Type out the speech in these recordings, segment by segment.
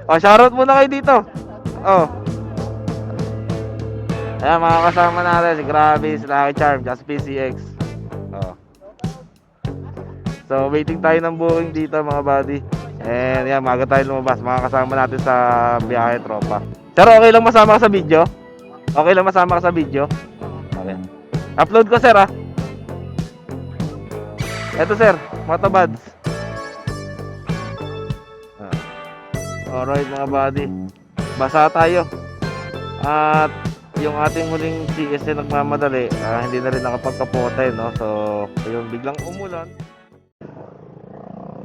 O, shoutout muna kayo dito. Oh. Ayan, mga kasama natin, si Gravis, Lucky Charm, Just PCX. Oh. So, waiting tayo ng booking dito, mga buddy. And yan, maga tayo lumabas, mga kasama natin sa biyahe, tropa. Sir, okay lang masama ka sa video? Okay lang masama ka sa video? Okay. Upload ko, sir, ah. Eto, sir, motobuds. Alright, mga buddy. Basa tayo. At yung ating huling CS na nagmamadali, hindi na rin nakapagkapote, no? So, ayun, biglang umulan.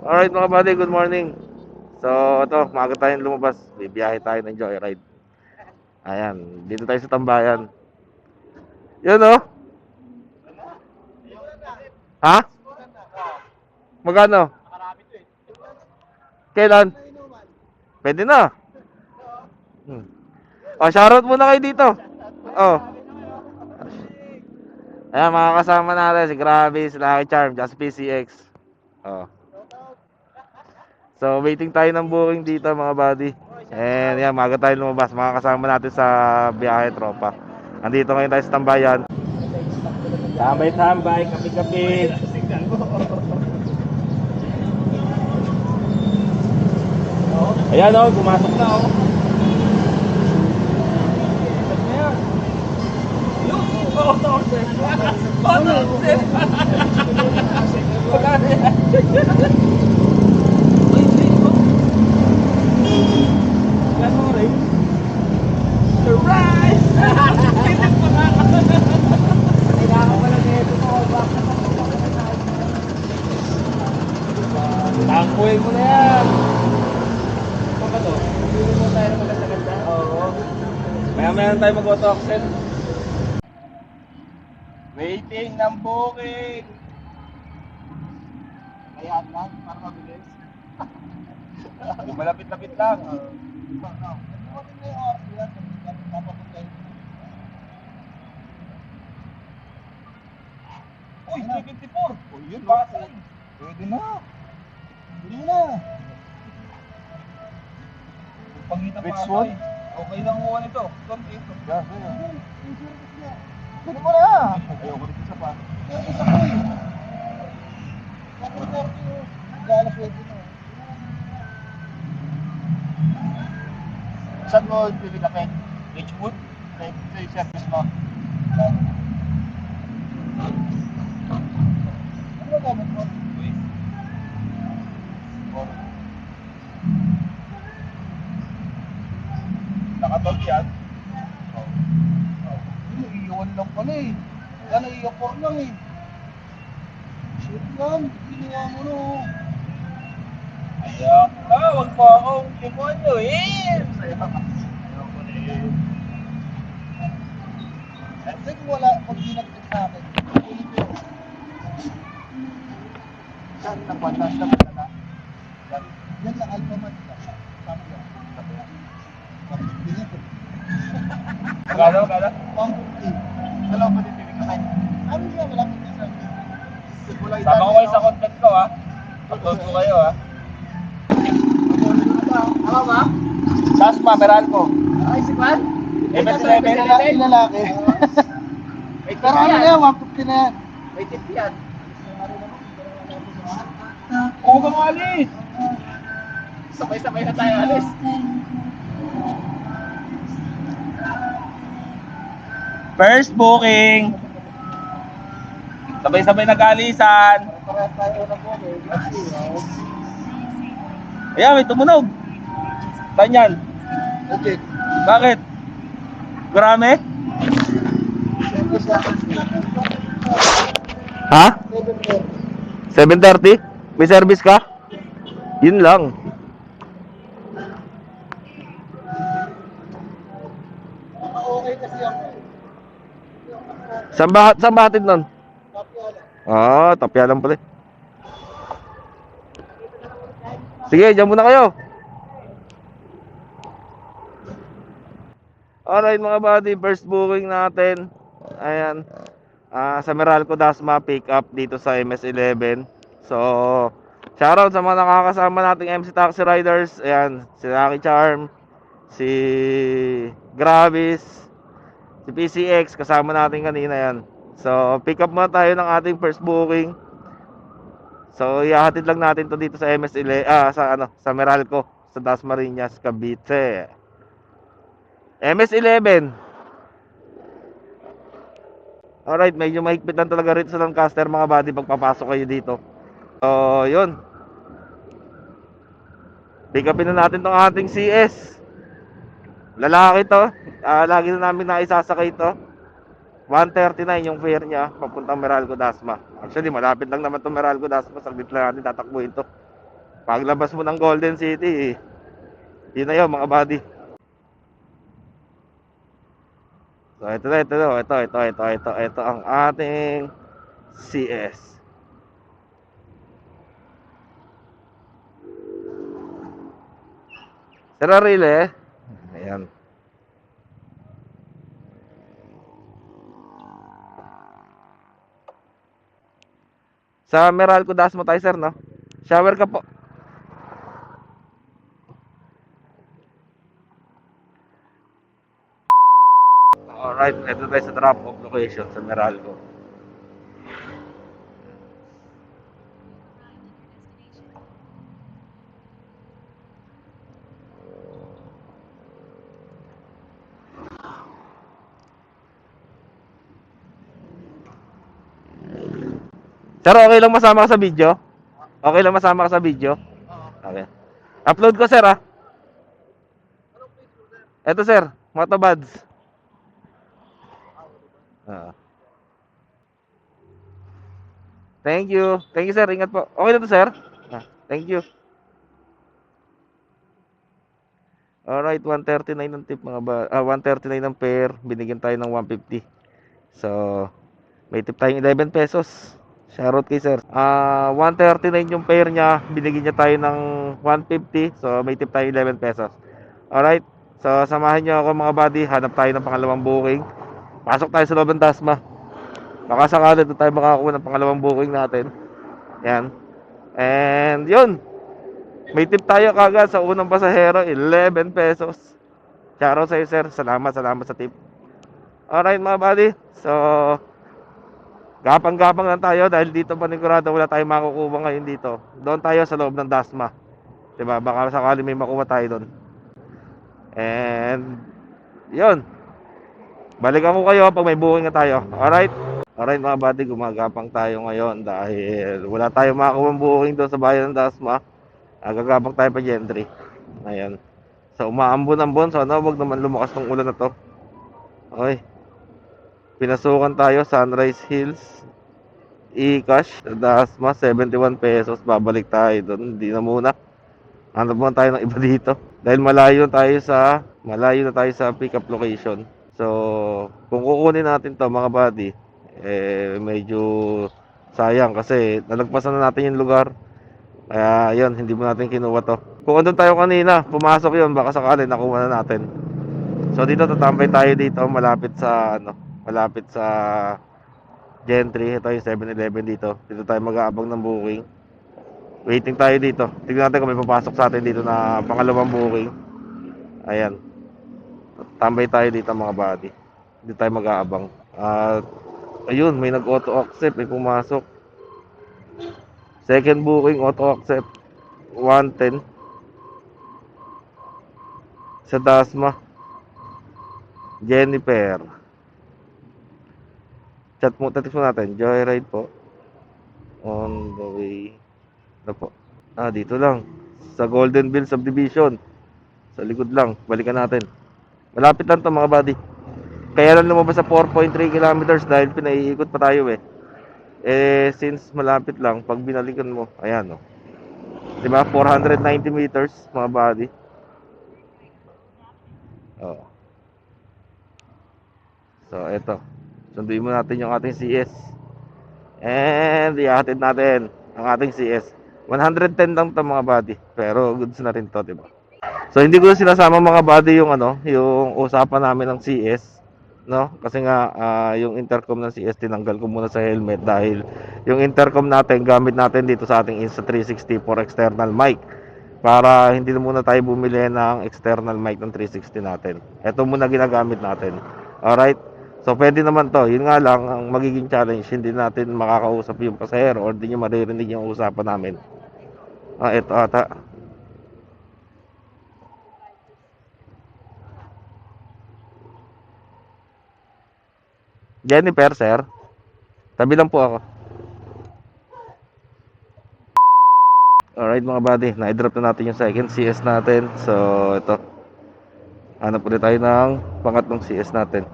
Alright, mga buddy, good morning. So, ito, maaga tayong lumabas. Bibiyahe tayo ng Joyride. Ayan, dito tayo sa Tambayan. Yun, oh. Ha? Magkano? Kailan? Pwede na. Hmm. O, shoutout muna kayo dito. Oh. Ayan, mga kasama natin, si Gravis, Lucky Charm, Just PCX. Oh. So, waiting tayo ng booking dito, mga buddy. And yan, maaga tayo lumabas, mga kasama natin sa biyahe, tropa. Nandito ngayon tayo sa Tambayan. Tambay-tambay, kapi-kapi. Ayan, oh, pumasok na, oh. Tangkuhin mo na yan. Ano ba to? Hindi mo tayo na maganda-ganda? Oo. Maya-maya na tayo mag-auto accent. Waiting ng booking. Ayan lang, para mabilis. Malapit-lapit lang. Uy, 354. Oh, yun ba? Pwede na. Pwede na. Pangita pa ako. Okay lang mo nito. Konti ito. Pwede mo na. Ayoko rin isa pa. Isa pa eh. Galas pwede na. Saan mo pipilapin? Ridgewood? Sa service mo? Ano ba gamit mo? Nakatog yan? Iiwan lang pala eh. Yan ay iapor lang eh. Shit lang, ginawa mo no. Ayak na, wag pa akong demonyo eh. Saya ka. Kasi kung wala, pag ginagtag sa akin, ulit yun. Saan na pa? Saan na pa? Yan lang, alpha man lang. Sabi yan. Sabi yan. Magkano? Magkano? 150. Dalawa pa din bibig ka kayo. Ano niya? Malapit niya sa akin. Sama ko kayo sa content ko ha. Upload ko kayo ha. Ano ba? Dasma, Meralco. Ay, si Juan? MS-11 lalaki. Pero ano na yan? 150 na yan. May tip yan. Oo ka mga alis. Sabay-sabay na tayo alis. First booking. Sabay-sabay nag-alisan. Ayan, may tumunog. Saan yan? Okay. Bakit? Marami? Ha? 7:30? May service ka? Yun lang. Okay kasi ako. Saan ba hatid nun? Ah, Tapia lang pala. Sige, dyan muna kayo. Alright mga buddy, first booking natin. Ayan. Sa Meralco Dasma pick up dito sa MS-11. So, Shoutout sa mga nakakasama nating MC Taxi Riders. Ayan, si Lucky Charm, si Gravis, si PCX, kasama natin kanina yan. So, pick up muna tayo ng ating first booking. So, ihahatid lang natin to dito sa sa sa Meralco, sa Dasmariñas, Cavite. MS-11. Alright, medyo mahigpit lang talaga rito sa Lancaster mga buddy pagpapasok kayo dito. So, yun. Pick upin na natin tong ating CS. Lalaki to. Lagi na namin naisasakay to. 139 yung fare niya papuntang Meralco Dasma. Actually, malapit lang naman tong Meralco Dasma. Saglit lang natin tatakbuhin to. Paglabas mo ng Golden City, yun na yun mga buddy. So, ito ang ating CS. Sararile, ayan. Sa Meralco Dasma tayo, sir, no? Shower ka po. Alright, ito tayo sa drop-off location sa Meralco. Sir, okay lang masama ka sa video? Okay lang masama ka sa video? Okay. Upload ko, sir, ah. Ito, sir, Motobuds. Ah. Thank you. Thank you, sir. Ingat po. Okay na to, sir? Thank you. Alright, 139 ng tip mga 139 ng pair. Binigyan tayo ng 150. So, may tip tayong 11 pesos. Shoutout kay sir. 139 yung pair niya. Binigyan niya tayo ng 150. So, may tip tayong 11 pesos. Alright. So, samahan niyo ako mga buddy. Hanap tayo ng pangalawang booking. Pasok tayo sa loob ng Dasma. Baka sakali doon tayo makakuha ng pangalawang booking natin. Yan. And yun. May tip tayo kagad sa unang pasahero, 11 pesos. Shoutout sa iyo, sir. Salamat sa tip. Alright mga buddy. So, gapang-gapang lang tayo dahil dito panigurado wala tayong makukuha ngayon dito. Doon tayo sa loob ng Dasma. 'Di ba? Baka sakali may makuha tayo doon. And yun. Balikan ko kayo pag may booking na tayo. Alright? Alright mga buddy, gumagapang tayo ngayon dahil wala tayong makukuha booking doon sa bayan ng Dasma. Gagapang tayo pa gentry. Ayan. So umaambon-ambon, sana wag naman lumakas ng ulan na to. Okay. Pinasukan tayo Sunrise Hills. E-cash, Dasma 71 pesos. Babalik tayo doon. Hindi na muna. Hanap muna tayo ng iba dito. Dahil malayo na tayo sa pick up location. So, kung kukunin natin to mga buddy, medyo sayang kasi nalagpasan na natin yung lugar. Kaya yun, hindi mo natin kinuha to. Kung andun tayo kanina, pumasok yun, baka sakali nakuha na natin. So dito tatambay tayo dito malapit sa Gentry. Ito yung 7-Eleven dito. Dito tayo mag-aabang ng booking. Waiting tayo dito. Tignan natin kung may papasok sa atin dito na pangalawang booking. Ayan. Tambay tayo dito mga buddy. Dito tayo mag-aabang. At ayun, may nag-auto accept, may pumasok. Second booking, auto accept. 110 sa Dasma. Jennifer. Chat mo, text mo natin. Joyride po. On the way. Ano po? Dito lang. Sa Goldenville Subdivision. Sa likod lang. Balikan natin. Malapit lang to mga buddy. Kaya lang lumabas sa 4.3 kilometers dahil pinaiikot pa tayo eh. Since malapit lang, pag binalikan mo, ayan o. Diba? 490 meters mga buddy. Oh. So, eto. Sunduin mo natin yung ating CS. And ihatid natin ang ating CS. 110 lang to mga buddy. Pero goods na rin to, diba? So, hindi ko sinasama mga buddy yung yung usapan namin ng CS. no? Kasi nga yung intercom ng CS tinanggal ko muna sa helmet dahil yung intercom natin gamit natin dito sa ating Insta360 for external mic para hindi na muna tayo bumili ng external mic ng 360 natin. Ito muna ginagamit natin. Alright? So pwede naman to. Yun nga lang ang magiging challenge, hindi natin makakausap yung pasahero or hindi nyo maririnig yung usapan namin. Ito ata. Jennifer, sir. Tabi lang po ako. Alright mga buddy, na-drop na natin yung second CS natin. So ito, hanap ulit tayo ng pangatlong CS natin.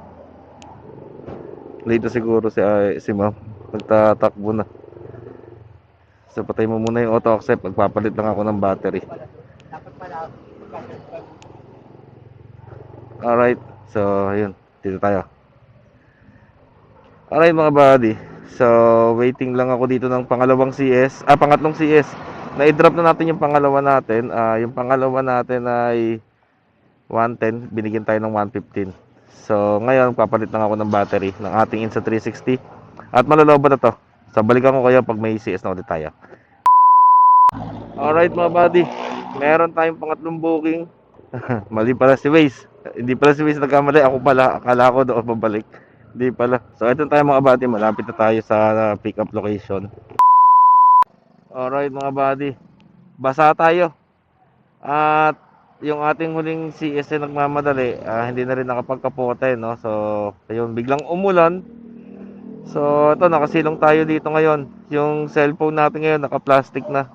Late na siguro si ma'am. Nagtatakbo na. So patay mo muna yung auto accept. Magpapalit lang ako ng battery. Alright, so yun, dito tayo. Alright mga buddy, so waiting lang ako dito ng pangalawang CS, pangatlong CS. Na-drop na natin yung pangalawa natin. Yung pangalawa natin ay 110, binigyan tayo ng 115. So ngayon papalit lang ako ng battery ng ating Insta360 at malolobat na to. So balikan ko kayo pag may CS na ulit tayo. Alright mga buddy, meron tayong pangatlong booking. Mali pala si Waze. Hindi pala si Waze nagkamali, ako pala. Akala ko doon pabalik. Hindi pala. So ito tayo mga buddy, malapit na tayo sa pick up location. Alright mga buddy, basa tayo. At yung ating huling CS ay nagmamadali, hindi na rin nakapagkapote, no? So ayun, biglang umulan. So ito, nakasilong tayo dito ngayon. Yung cellphone natin ngayon naka-plastic na.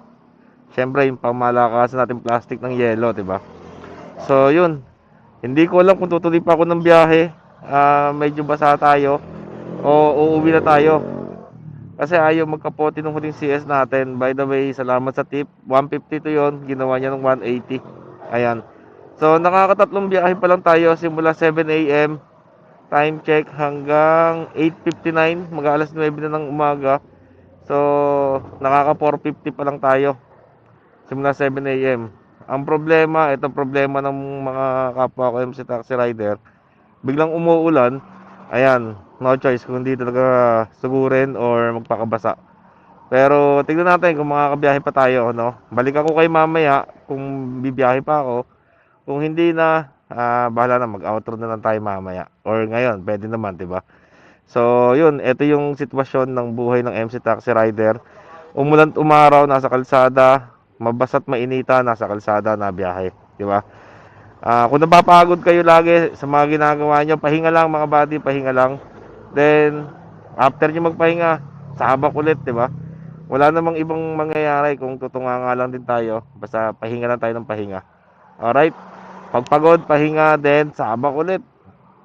Siyempre yung pamalakasan natin plastic ng yelo, 'di ba? So yun, hindi ko alam kung tutuloy pa ako ng biyahe. Medyo basa tayo o uuwi na tayo. Kasi ayaw magkapote ng huling CS natin. By the way, salamat sa tip. 150 to yon, ginawa niya ng 180. Ayan. So nakakatatlong biyahe pa lang tayo simula 7 AM. Time check hanggang 8:59, mag-alas 9 na ng umaga. So nakaka 450 pa lang tayo simula 7 AM. Ang problema, ito problema ng mga kapwa ko MC Taxi Rider. Biglang umuulan, ayan, no choice kung hindi talaga sugurin or magpakabasa. Pero tignan natin kung makakabiyahe pa tayo, no? Balik ako kay mamaya kung bibiyahe pa ako. Kung hindi na, bahala na, mag-outro na lang tayo mamaya. Or ngayon, pwede naman, 'di ba? So, yun, ito yung sitwasyon ng buhay ng MC Taxi Rider. Umulan umaraw, nasa kalsada, mabasa't mainita, nasa kalsada na biyahe, 'di ba? Kung napapagod kayo lagi sa mga ginagawa nyo, pahinga lang mga buddy, pahinga lang. Then, after nyo magpahinga, sabak ulit, di ba? Wala namang ibang mangyayari kung tutunga nga lang din tayo. Basta pahinga lang tayo ng pahinga. Alright? Pag pagod, pahinga, then sabak ulit.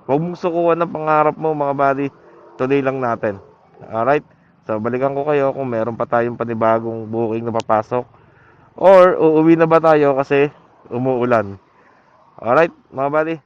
Huwag mong sukuan ng pangarap mo mga buddy. Tuloy lang natin. Alright? So, balikan ko kayo kung meron pa tayong panibagong booking na papasok. Or, uuwi na ba tayo kasi umuulan. Alright, mga buddy.